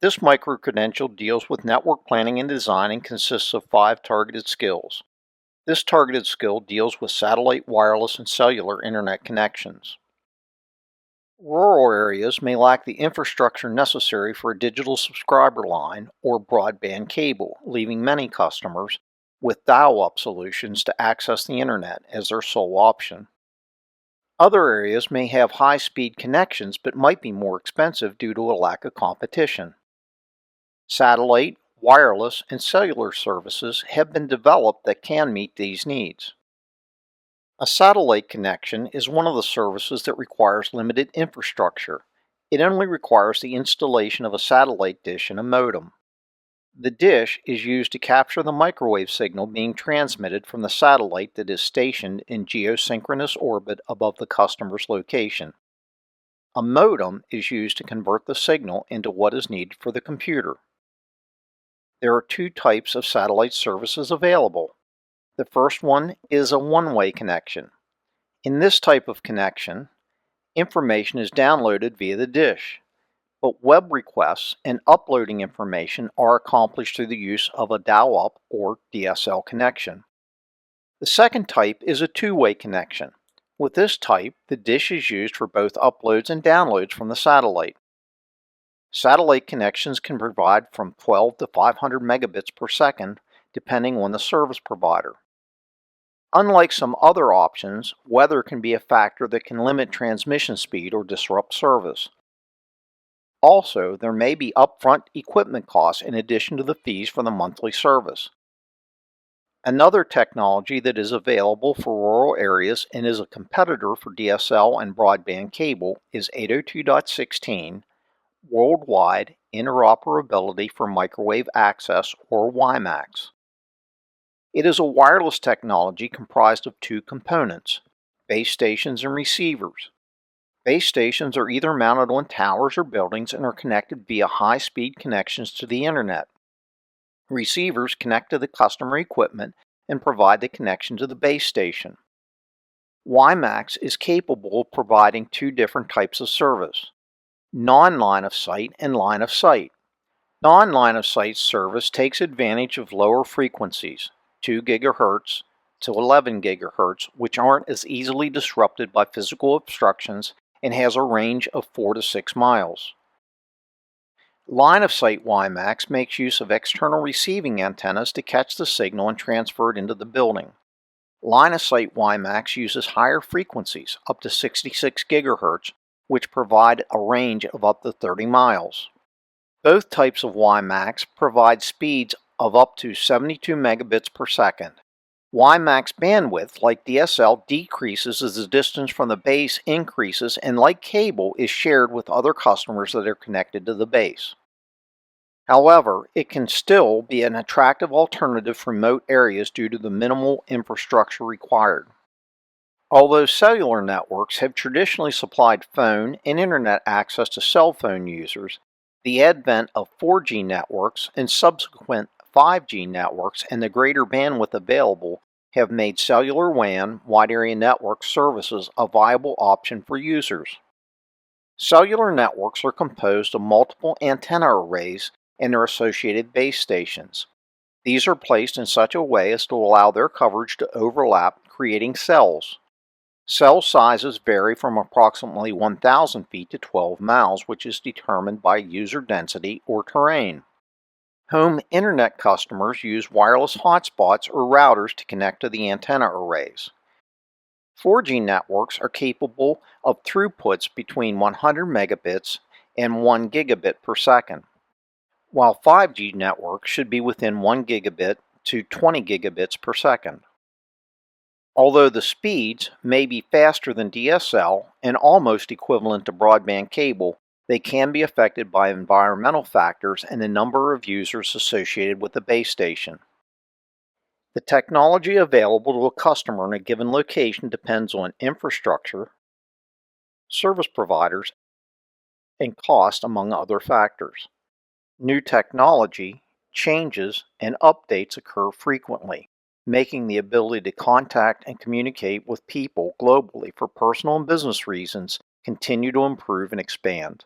This micro-credential deals with network planning and design and consists of 5 targeted skills. This targeted skill deals with satellite, wireless, and cellular internet connections. Rural areas may lack the infrastructure necessary for a digital subscriber line or broadband cable, leaving many customers with dial-up solutions to access the internet as their sole option. Other areas may have high-speed connections but might be more expensive due to a lack of competition. Satellite, wireless, and cellular services have been developed that can meet these needs. A satellite connection is one of the services that requires limited infrastructure. It only requires the installation of a satellite dish and a modem. The dish is used to capture the microwave signal being transmitted from the satellite that is stationed in geosynchronous orbit above the customer's location. A modem is used to convert the signal into what is needed for the computer. There are 2 types of satellite services available. The first one is a one-way connection. In this type of connection, information is downloaded via the dish, but web requests and uploading information are accomplished through the use of a dial-up or DSL connection. The second type is a two-way connection. With this type, the dish is used for both uploads and downloads from the satellite. Satellite connections can provide from 12 to 500 megabits per second, depending on the service provider. Unlike some other options, weather can be a factor that can limit transmission speed or disrupt service. Also, there may be upfront equipment costs in addition to the fees for the monthly service. Another technology that is available for rural areas and is a competitor for DSL and broadband cable is 802.16 Worldwide Interoperability for Microwave Access, or WiMAX. It is a wireless technology comprised of 2 components, base stations and receivers. Base stations are either mounted on towers or buildings and are connected via high-speed connections to the internet. Receivers connect to the customer equipment and provide the connection to the base station. WiMAX is capable of providing 2 different types of service: non-line of sight and line of sight. Non-line of sight service takes advantage of lower frequencies, 2 GHz to 11 GHz, which aren't as easily disrupted by physical obstructions and has a range of 4 to 6 miles. Line of sight WiMAX makes use of external receiving antennas to catch the signal and transfer it into the building. Line of sight WiMAX uses higher frequencies, up to 66 GHz, which provide a range of up to 30 miles. Both types of WiMAX provide speeds of up to 72 megabits per second. WiMAX bandwidth, like DSL, decreases as the distance from the base increases and, like cable, is shared with other customers that are connected to the base. However, it can still be an attractive alternative for remote areas due to the minimal infrastructure required. Although cellular networks have traditionally supplied phone and internet access to cell phone users, the advent of 4G networks and subsequent 5G networks and the greater bandwidth available have made cellular WAN wide area network services a viable option for users. Cellular networks are composed of multiple antenna arrays and their associated base stations. These are placed in such a way as to allow their coverage to overlap, creating cells. Cell sizes vary from approximately 1,000 feet to 12 miles, which is determined by user density or terrain. Home internet customers use wireless hotspots or routers to connect to the antenna arrays. 4G networks are capable of throughputs between 100 megabits and 1 gigabit per second, while 5G networks should be within 1 gigabit to 20 gigabits per second. Although the speeds may be faster than DSL and almost equivalent to broadband cable, they can be affected by environmental factors and the number of users associated with the base station. The technology available to a customer in a given location depends on infrastructure, service providers, and cost, among other factors. New technology, changes, and updates occur frequently, making the ability to contact and communicate with people globally for personal and business reasons continue to improve and expand.